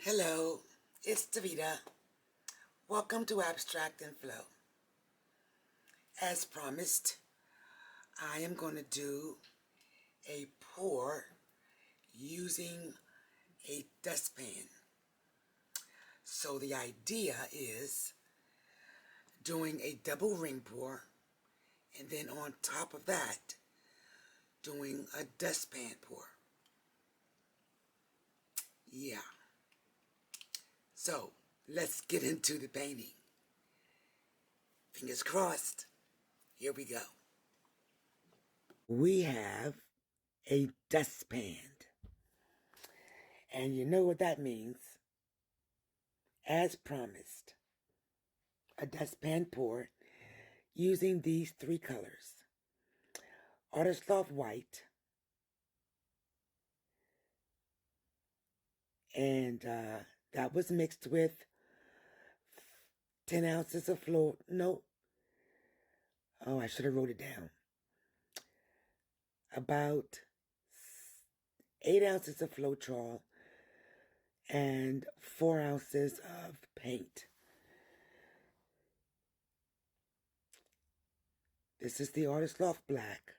Hello, it's Davita. Welcome to Abstract and Flow. As promised, I am going to do a pour using a dustpan. So the idea is doing a double ring pour, and then on top of that, doing a dustpan pour. Yeah. So let's get into the painting. Fingers crossed. Here we go. We have a dustpan. And you know what that means. As promised, a dustpan pour using these three colors. Artist Loft White, and that was mixed with 10 ounces of I should have wrote it down. About 8 ounces of Floetrol and 4 ounces of paint. This is the Artist Loft Black,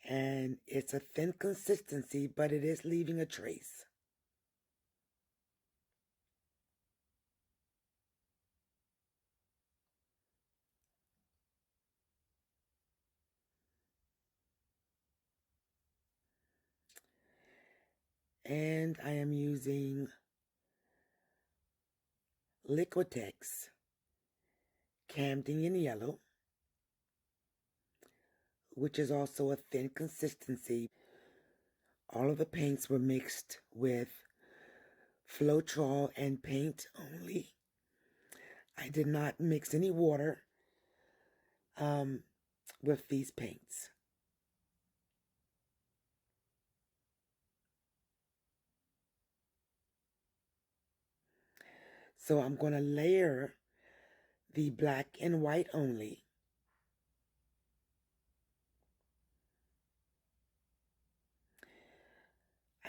and it's a thin consistency, but it is leaving a trace. And I am using Liquitex Camden in yellow, which is also a thin consistency. All of the paints were mixed with Floetrol and paint only. I did not mix any water with these paints. So I'm going to layer the black and white only.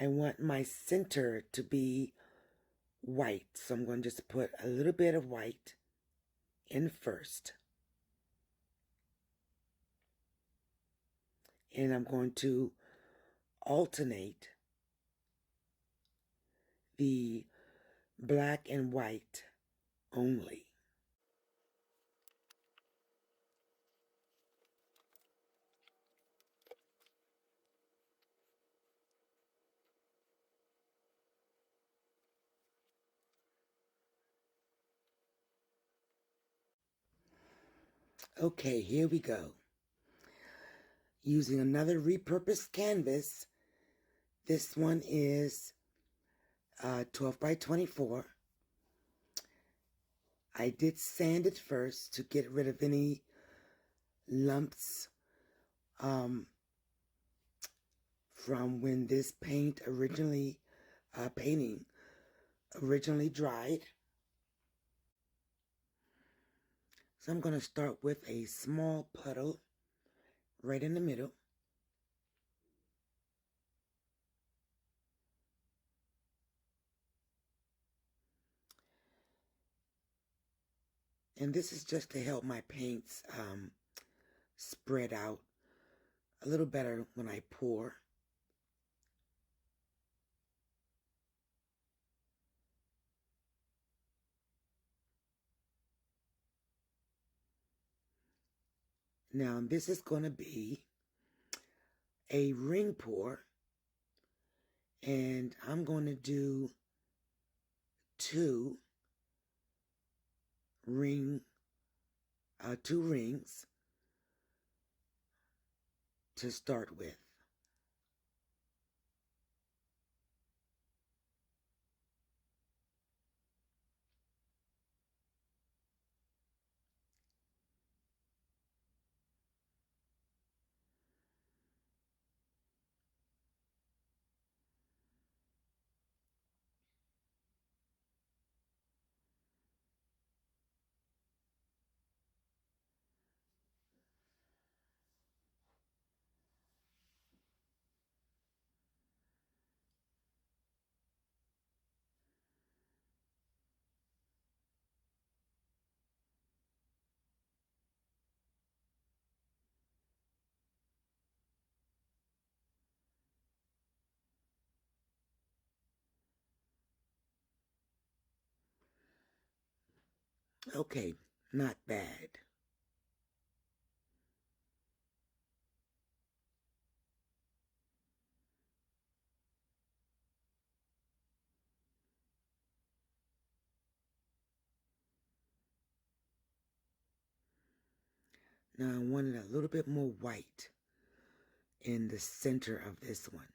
I want my center to be white, so I'm going to just put a little bit of white in first. And I'm going to alternate the black and white only. Okay, here we go. Using another repurposed canvas. This one is 12 by 24. I did sand it first to get rid of any lumps from when this painting originally dried. So I'm going to start with a small puddle right in the middle. And this is just to help my paints spread out a little better when I pour. Now this is going to be a ring pour, and I'm going to do two rings to start with. Okay, not bad. Now I wanted a little bit more white in the center of this one.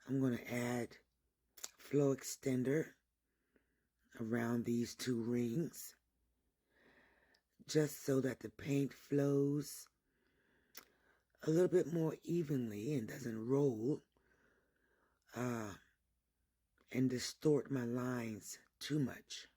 I'm going to add flow extender around these two rings just so that the paint flows a little bit more evenly and doesn't roll and distort my lines too much.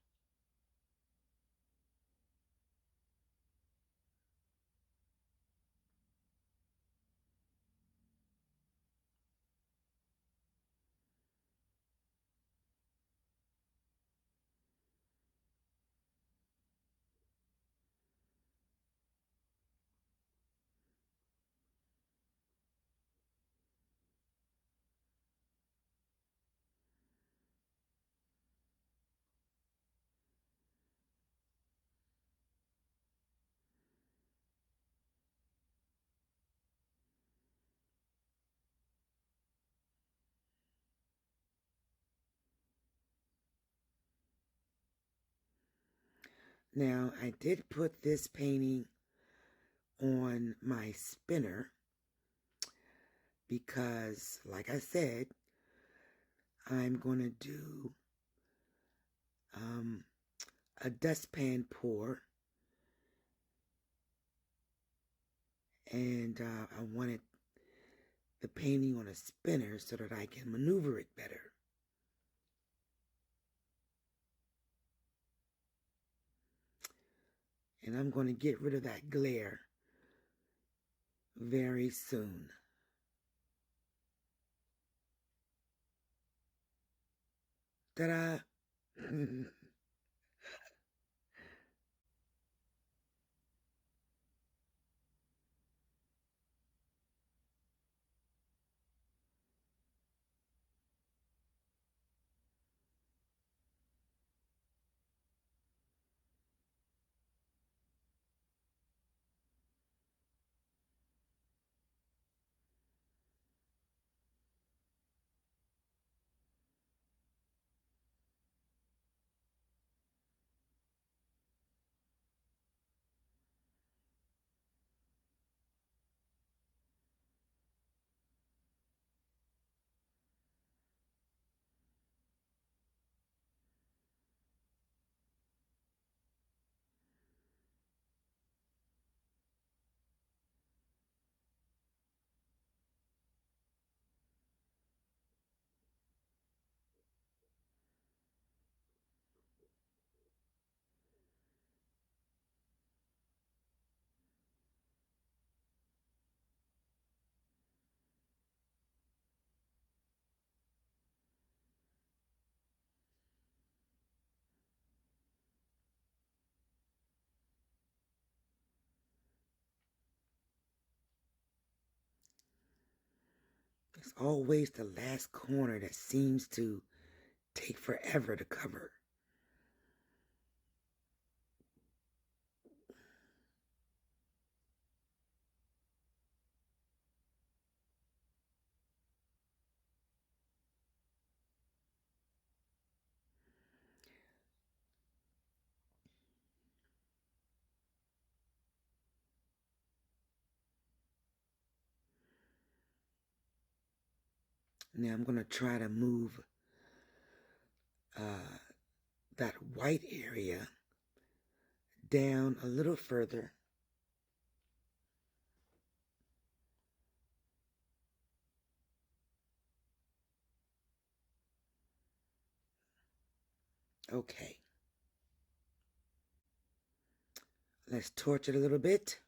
Now, I did put this painting on my spinner because, like I said, I'm going to do a dustpan pour, and I wanted the painting on a spinner so that I can maneuver it better. And I'm going to get rid of that glare very soon. Ta-da! It's always the last corner that seems to take forever to cover. Now I'm going to try to move that white area down a little further. Okay. Let's torch it a little bit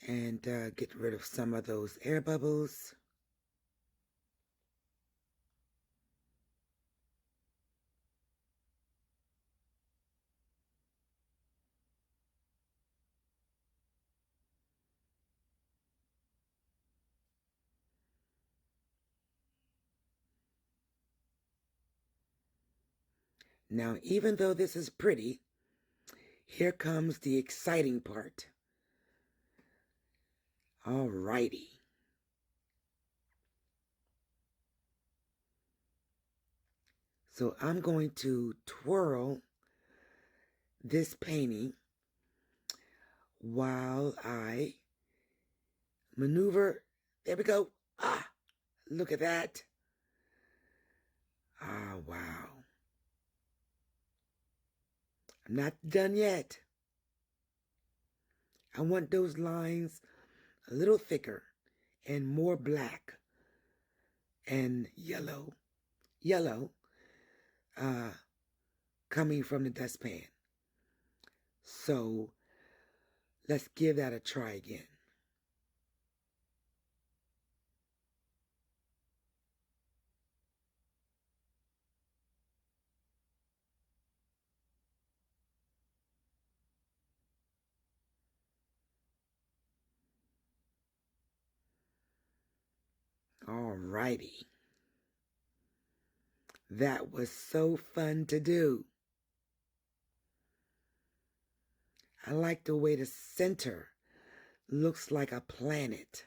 and get rid of some of those air bubbles. Now, even though this is pretty, here comes the exciting part. All righty. So I'm going to twirl this painting while I maneuver. There we go. Ah, look at that. Ah, wow. I'm not done yet. I want those lines a little thicker and more black and yellow coming from the dustpan. So let's give that a try again. All righty. That was so fun to do. I like the way the center looks like a planet.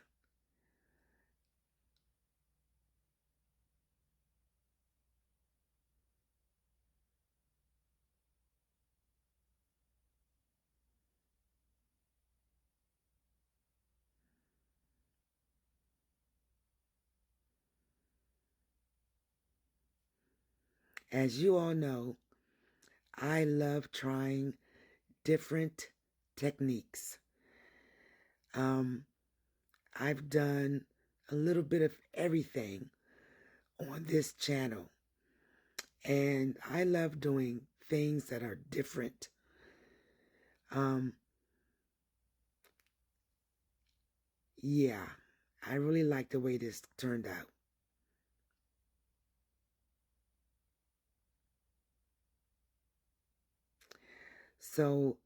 As you all know, I love trying different techniques. I've done a little bit of everything on this channel, and I love doing things that are different. Yeah, I really like the way this turned out. So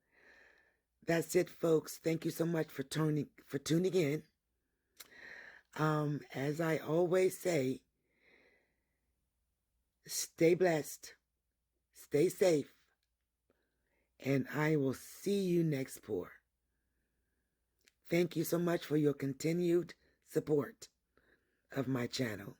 that's it, folks. Thank you so much for tuning in. As I always say, stay blessed, stay safe, and I will see you next pour. Thank you so much for your continued support of my channel.